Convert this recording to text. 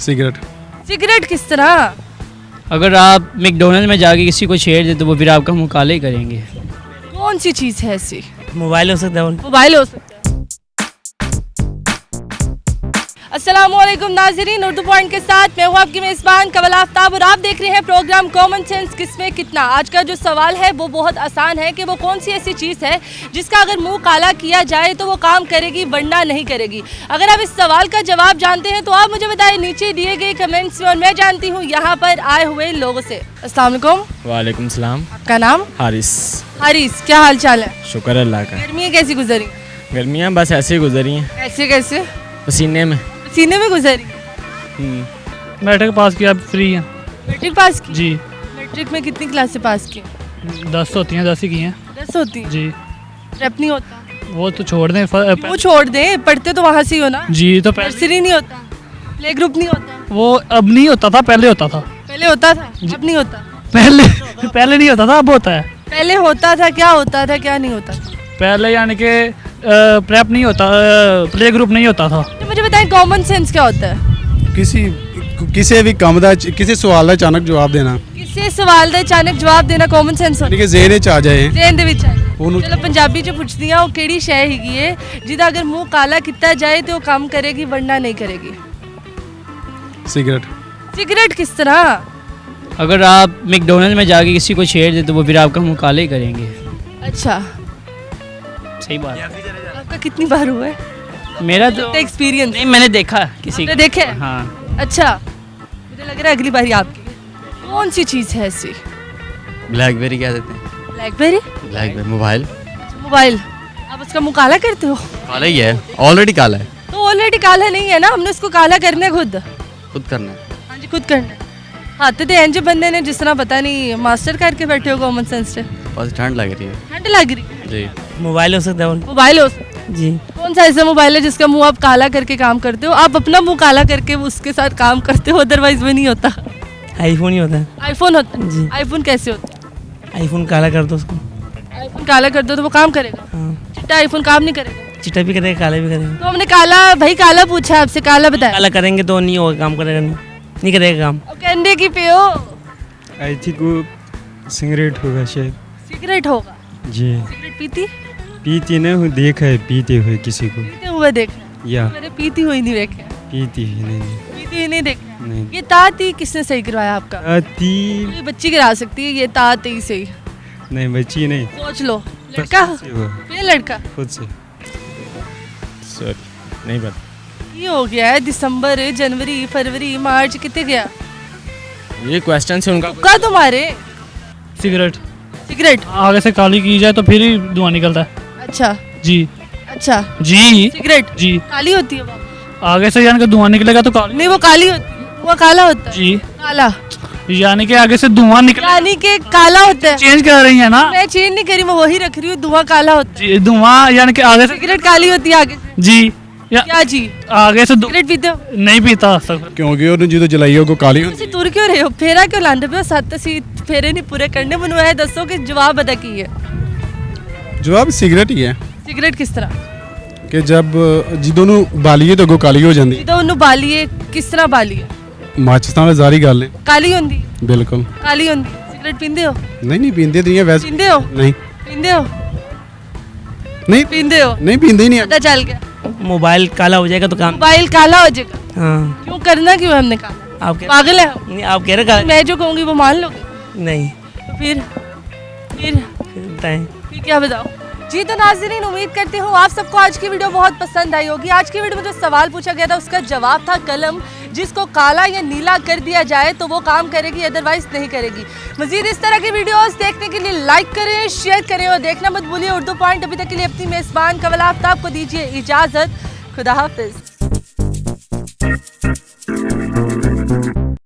Cigarette. Cigarette किस तरह? अगर आप मैकडोनल्ड में जाके किसी को छेड़ दे तो वो फिर आपका मुँह काले ही करेंगे। कौन सी चीज़ है ऐसी? मोबाइल हो सकता है। मोबाइल हो सकता है। अस्सलामुअलैकुम नाज़रीन, उर्दू पॉइंट के साथ मैं हूँ आपकी मेज़बान कवल आफ्ताब और आप देख रहे हैं प्रोग्राम कॉमन सेंस किसमें कितना। आज का जो सवाल है वो बहुत आसान है कि वो कौन सी ऐसी चीज़ है जिसका अगर मुंह काला किया जाए तो वो काम करेगी वरना नहीं करेगी। अगर आप इस सवाल का जवाब जानते हैं तो आप मुझे बताएं नीचे दिए गए कमेंट्स में और मैं जानती हूँ यहाँ पर आए हुए लोगों से। अस्सलाम वालेकुम। वालेकुम सलाम। आपका नाम? हारिस। हारिस, क्या हाल चाल है? शुक्र अल्लाह का। गर्मियाँ कैसी गुजरी? गर्मियाँ बस ऐसे ही गुजरी हैं, ऐसे कैसे? पसीने में। सीने में गुजरी? मैट्रिक पास किया, अब फ्री हैं। मैट्रिक पास की? जी। मैट्रिक में कितनी क्लास से पास की? 10 होती हैं, 10 ही की हैं। 10 होती हैं? जी। रैप नहीं होता? वो तो छोड़ दें। वो छोड़ दें, पढ़ते तो वहाँ से ही हो ना? जी। तो नर्सरी नहीं होता? प्ले ग्रुप नहीं होता? वो अब नहीं होता था, पहले होता था। पहले होता था, अब नहीं होता? पहले नहीं होता था, अब होता है। पहले होता था, क्या होता था क्या नहीं होता था? पहले यानी कि प्रेप नहीं होता, प्ले ग्रुप नहीं होता था। तो मुझे बताएं कॉमन सेंस क्या होता है? किसी भी काम ਦਾ किसी सवाल ਦਾ अचानक जवाब देना, किसी सवाल ਦਾ अचानक जवाब देना कॉमन सेंस होता यानी कि ज़हन ਚ ਆ ਜਾਏ। ਜ਼ੇਨ ਦੇ ਵਿੱਚ ਆਏ। ਉਹਨੂੰ ਚਲੋ ਪੰਜਾਬੀ ਚ ਪੁੱਛਦੀ ਆ, ਉਹ ਕਿਹੜੀ ਸ਼ੈ ਹੈਗੀ ਏ ਜਿਹਦਾ ਅਗਰ ਮੂੰਹ ਕਾਲਾ ਕੀਤਾ ਜਾਏ ਤੇ ਉਹ ਕੰਮ ਕਰੇਗੀ ਵਰਨਾ ਨਹੀਂ ਕਰੇਗੀ? सिगरेट। सिगरेट किस तरह? अगर आप मैकडोनल्ड में जाके किसी को छेड़ दे तो वो फिर आपका मुँह काले ही करेंगे। अच्छा, सही बात है। आपका कितनी बार हुआ है मेरा तो एक्सपीरियंस? नहीं, मैंने देखा किसी आपने को। देखे? हाँ। अच्छा, मुझे लग रहा है अगली बारी आपकी। कौन सी चीज़ है ऐसी? ब्लैकबेरी कह देते हैं। ब्लैकबेरी? Blackberry mobile. मोबाइल। आप उसका मुँह काला करते हो? काला ही है, ऑलरेडी काला है। तो ऑलरेडी काला नहीं है ना, हमने उसको काला करना है खुद। खुद करना है। हाँ जी, खुद करना है। हाथ तो इंज बंदे ने जिस तरह पता नहीं मास्टर करके बैठे हो कॉमन सेंस से। बस ठंड लग रही है ठंड लग रही है? जी। मोबाइल हो सकता है। मोबाइल हो? जी। कौन सा ऐसा मोबाइल है जिसका मुंह आप काला करके काम करते हो? आप अपना मुंह काला करके उसके साथ काम करते हो, अदरवाइज वो नहीं होता। आईफोन ही होता है। आईफोन होता है? जी। आईफोन कैसे होता है? आईफोन काला कर दो उसको। आईफोन काला कर दो तो वो काम करेगा? हाँ। चिट्टा आईफोन काम नहीं करेगा? चिट्टा भी करेगा, काला भी करेगा। तो हमने काला, भाई काला पूछा आपसे, काला बताया। काला करेंगे तो नहीं होगा, काम करेगा नहीं करेगा काम। अब कहने की पे हो? आई थिंक वो सिगरेट होगा शायद। सिगरेट होगा? जी। सिगरेट पीती? पीती नहीं हूँ, देखा है पीते हुए किसी को। पीते हुए देखा? या मैंने पीती हुई नहीं देखा। पीती ही नहीं। पीती हुई नहीं देखा। नहीं। ये ताती किसने सही करवाया आपका? आती ये बच्ची गिरा सकती है, ये ताती सही। नहीं, बच्ची नहीं। सोच लो, लड़का? खुद से हुआ। ये लड़का? खुद से। सॉरी, नहीं पता। ये हो गया है दिसंबर, जनवरी, फरवरी, मार्च, कितने गया? ये क्वेश्चन से उनका का तुम्हारे? Cigarette cigarette? आगे से काली की जाए तो फिर ही धुआं निकलता है। अच्छा जी। अच्छा, जी। सिगरेट जी। काली होती है वो? आगे से यानी कि धुआं निकलेगा तो काली। नहीं, वो काली होती है, वो काला होता है। जी। काला यानी कि आगे से धुआं निकले। यानी कि काला होता है। चेंज कर रही है ना? मैं चेंज नहीं करी, मैं वही रख रही हूँ, धुआं काला होता जी, धुआं यानी कि आगे से। है। सिगरेट काली होती है आगे से? जी। क्या जी? आगे से सिगरेट पीते हो? नहीं पीता सर। क्योंकि ਉਹਨੂੰ ਜਦੋਂ ਜਲਾਈ ਉਹ ਕਾਲੀ ਤੁਸੀਂ ਤੁਰ ਕਿਉਂ ਰਹੇ ਹੋ? ਫੇਰਾ ਕਿਉਂ ਲਾਉਂਦੇ ਪਏ ਹੋ? 7 ਅਸੀਂ ਫੇਰੇ ਨਹੀਂ ਪੂਰੇ ਕਰਨੇ। ਮੈਨੂੰ ਇਹ ਦੱਸੋ ਕਿ ਜਵਾਬ ਅਦਾ ਕੀ ਹੈ? जवाब सिगरेट ही है ਸਿਗਰਟ ਕਿਸ ਤਰ੍ਹਾਂ? कि जब ਜਦੋਂ ਨੂੰ ਬਾਲੀਏ ਤਾਂ ਅੱਗੋਂ ਕਾਲੀ ਹੋ ਜਾਂਦੀ। ਜਦੋਂ ਉਹਨੂੰ ਬਾਲੀਏ, ਕਿਸ ਤਰ੍ਹਾਂ ਬਾਲੀਏ? ਮਾਚਿਸ ਨਾਲ ਜ਼ਾਰੀ ਗੱਲ ਹੈ। ਕਾਲੀ ਹੁੰਦੀ? ਬਿਲਕੁਲ ਕਾਲੀ ਹੁੰਦੀ। ਸਿਗਰਟ ਪੀਂਦੇ ਹੋ? ਨਹੀਂ ਨਹੀਂ ਪੀਂਦੇ ਨਹੀਂ ਵੈਸੇ। ਪੀਂਦੇ ਹੋ? ਨਹੀਂ पींदे हो? नहीं पींदे हो? नहीं पींदे ही नहीं। पता चल गया। मोबाइल काला हो जाएगा तो काम। मोबाइल काला हो जाएगा? हाँ। क्यों करना, क्यों है हमने काला? आप कह पागल है हम? नहीं, आप कह रहे काला। मैं जो कहूँगी वो मान लोगे? नहीं। तो फिर बताएं। फिर क्या बताओ? जी तो नाज़रीन, उम्मीद करती हूँ आप सबको आज की वीडियो बहुत पसंद आई होगी। आज की वीडियो में जो सवाल पूछा गया था उसका जवाब था कलम, जिसको काला या नीला कर दिया जाए तो वो काम करेगी, अदरवाइज नहीं करेगी। मजीद इस तरह की वीडियोस देखने के लिए लाइक करें, शेयर करें और देखना मत भूलिए उर्दू पॉइंट। अभी तक के लिए अपनी मेज़बान कवल आफ्ताब को दीजिए इजाज़त। खुदा हाफिज़।